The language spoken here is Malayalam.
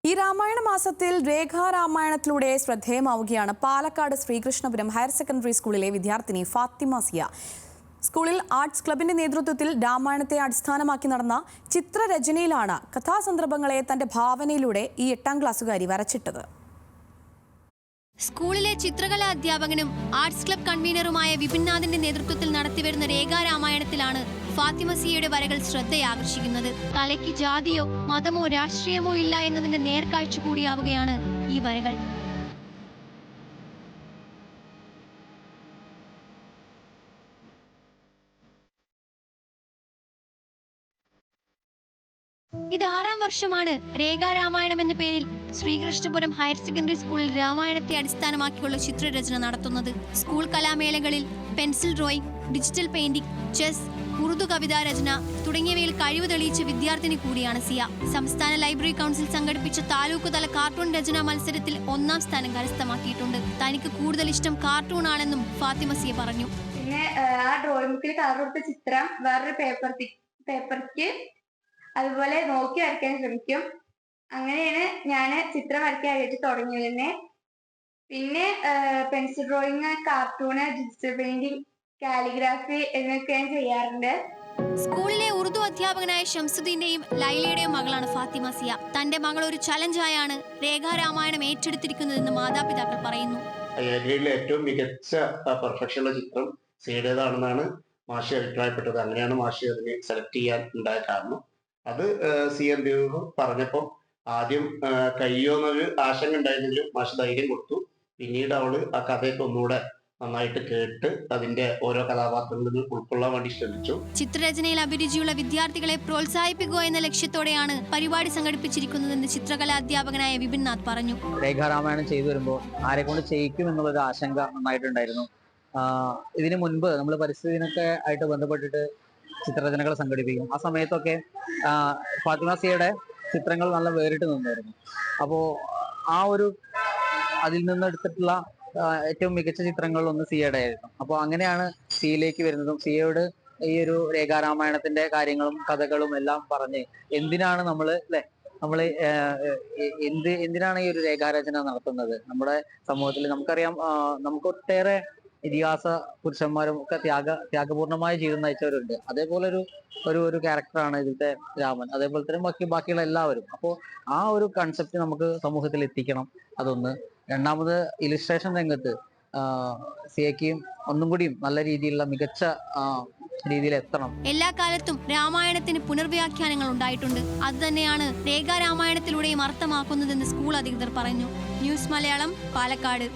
ഈ രാമായണ മാസത്തിൽ രേഖാരാമായണത്തിലൂടെ ശ്രദ്ധേയമാവുകയാണ് പാലക്കാട് ശ്രീകൃഷ്ണപുരം ഹയർ സെക്കൻഡറി സ്കൂളിലെ വിദ്യാർത്ഥിനി ഫാത്തിമ സിയ. സ്കൂളിൽ ആർട്സ് ക്ലബിന്റെ നേതൃത്വത്തിൽ രാമായണത്തെ അടിസ്ഥാനമാക്കി നടന്ന ചിത്രരചനയിലാണ് കഥാസന്ദർഭങ്ങളെ തന്റെ ഭാവനയിലൂടെ ഈ 8ാം ക്ലാസ്സുകാരി വരച്ചിട്ടത്. സ്കൂളിലെ ചിത്രകലാ അധ്യാപകനും ആർട്സ് ക്ലബ് കൺവീനറുമായ വിപിൻനാഥിന്റെ നേതൃത്വത്തിൽ നടത്തിവരുന്ന രേഖാരാമായണത്തിലാണ് ഫാത്തിമ സിയയുടെ വരകൾ ശ്രദ്ധയാകർഷിക്കുന്നത്. തലയ്ക്ക് ജാതിയോ മതമോ രാഷ്ട്രീയമോ ഇല്ല എന്നതിന്റെ നേർക്കാഴ്ച കൂടിയാവുകയാണ് ഈ വരകൾ. ഇത് 6ാം വർഷമാണ് രേഖാരാമായണം എന്ന പേരിൽ ശ്രീകൃഷ്ണപുരം ഹയർ സെക്കൻഡറി സ്കൂളിൽ രാമായണത്തെ അടിസ്ഥാനമാക്കിയുള്ള ചിത്രരചന നടത്തുന്നത്. സ്കൂൾ കലാമേളകളിൽ pencil drawing, digital painting, chess, Urdu കവിതാ രചന തുടങ്ങിയവയിൽ കഴിവ് തെളിയിച്ച വിദ്യാർത്ഥിനി കൂടിയാണ് സിയ. സംസ്ഥാന ലൈബ്രറി കൗൺസിൽ സംഘടിപ്പിച്ച താലൂക്ക് തല കാർട്ടൂൺ രചനാ മത്സരത്തിൽ 1ാം സ്ഥാനം കരസ്ഥമാക്കിയിട്ടുണ്ട്. തനിക്ക് കൂടുതൽ ഇഷ്ടം കാർട്ടൂൺ ആണെന്നും ഫാത്തിമ സിയ പറഞ്ഞു. പിന്നെ ആ ഡ്രോയിങ് ബുക്കിൽ കളർ കൊടുത്ത ചിത്രം വേറൊരു പേപ്പർക്ക് അതുപോലെ നോക്കി വരയ്ക്കാൻ ശ്രമിക്കും. അങ്ങനെയാണ് ഞാൻ ചിത്രം വരയ്ക്കാനായിട്ട് തുടങ്ങിയത് തന്നെ. പിന്നെ pencil drawing, cartoon, digital painting, calligraphy എന്നൊക്കെ ഞാൻ ചെയ്യാറുണ്ട്. സ്കൂളിലെ ഉറുദു അധ്യാപകനായ ഷംസുദ്ദീന്റെയും ലൈലയുടെയും മകളാണ് ഫാത്തിമ സിയ. തന്റെ മകൾ ഒരു ചലഞ്ചായാണ് രേഖാരാമായണം ഏറ്റെടുത്തിരിക്കുന്നതെന്ന് മാതാപിതാക്കൾ പറയുന്നു. ഏറ്റവും മികച്ച പെർഫെക്ഷനുള്ള ചിത്രം സിയുടേതാണെന്നാണ് മാഷി അഭിപ്രായപ്പെട്ടത്. അങ്ങനെയാണ് മാഷി അതിനെ സെലക്ട് ചെയ്യാൻ ഉണ്ടായ കാരണം. അത് CM പറഞ്ഞപ്പോൾ ആദ്യം കഴിയുമെന്നൊരു ആശങ്ക ഉണ്ടായിരുന്നെങ്കിലും മാഷ് ധൈര്യം കൊടുത്തു. പിന്നീട് അവള് ആ കഥയൊക്കെ ഒന്നുകൂടെ നന്നായിട്ട് കേട്ട് അതിന്റെ ഓരോ കഥാപാത്രങ്ങളിൽ ഉൾക്കൊള്ളാൻ വേണ്ടി ശ്രമിച്ചു. ചിത്രരചനയിൽ അഭിരുചിയുള്ള വിദ്യാർത്ഥികളെ പ്രോത്സാഹിപ്പിക്കുക എന്ന ലക്ഷ്യത്തോടെയാണ് പരിപാടി സംഘടിപ്പിച്ചിരിക്കുന്നതെന്ന് ചിത്രകലാ അധ്യാപകനായ വിപിൻനാഥ് പറഞ്ഞു. രേഖാരാമായണം ചെയ്തു വരുമ്പോൾ ആരെ കൊണ്ട് ചെയ്യിക്കും എന്നുള്ളൊരു ആശങ്ക നന്നായിട്ടുണ്ടായിരുന്നു. ഇതിനു മുൻപ് നമ്മൾ പരിസ്ഥിതി ദിനമൊക്കെ ആയിട്ട് ബന്ധപ്പെട്ടിട്ട് ചിത്രരചനകൾ സംഘടിപ്പിക്കും. ആ സമയത്തൊക്കെ ഫാത്തിമ സിയയുടെ ചിത്രങ്ങൾ നല്ല വേറിട്ട് നിന്നായിരുന്നു. അപ്പോൾ ആ ഒരു അതിൽ നിന്നെടുത്തിട്ടുള്ള ഏറ്റവും മികച്ച ചിത്രങ്ങളിലൊന്ന് സിയയുടെ ആയിരുന്നു. അപ്പോൾ അങ്ങനെയാണ് സിയയിലേക്ക് വരുന്നതും സിയയോട് ഈ ഒരു രേഖാരാമായണത്തിന്റെ കാര്യങ്ങളും കഥകളും എല്ലാം പറഞ്ഞ് എന്തിനാണ് എന്തിനാണ് ഈ ഒരു രേഖാരചന നടത്തുന്നത്. നമ്മുടെ സമൂഹത്തിൽ നമുക്കറിയാം, നമുക്ക് ഒട്ടേറെ ഇതിഹാസ പുരുഷന്മാരും ഒക്കെ ത്യാഗപൂർണമായ ജീവിതം നയിച്ചവരുണ്ട്. അതേപോലെ ഒരു ക്യാരക്ടറാണ് ഇതിലത്തെ രാമൻ. അതേപോലെ തന്നെ ബാക്കിയുള്ള എല്ലാവരും. അപ്പോൾ ആ ഒരു കൺസെപ്റ്റ് നമുക്ക് സമൂഹത്തിൽ എത്തിക്കണം. അതൊന്ന്. രണ്ടാമത് ഇലിസ്ട്രേഷൻ രംഗത്ത് സിയയ്ക്കും ഒന്നും കൂടിയും നല്ല രീതിയിലുള്ള മികച്ച രീതിയിൽ എത്തണം. എല്ലാ കാലത്തും രാമായണത്തിന് പുനർവ്യാഖ്യാനങ്ങൾ ഉണ്ടായിട്ടുണ്ട്. അത് തന്നെയാണ് രേഖാരാമായണത്തിലൂടെയും അർത്ഥമാക്കുന്നതെന്ന് സ്കൂൾ അധികൃതർ പറഞ്ഞു. ന്യൂസ് മലയാളം, പാലക്കാട്.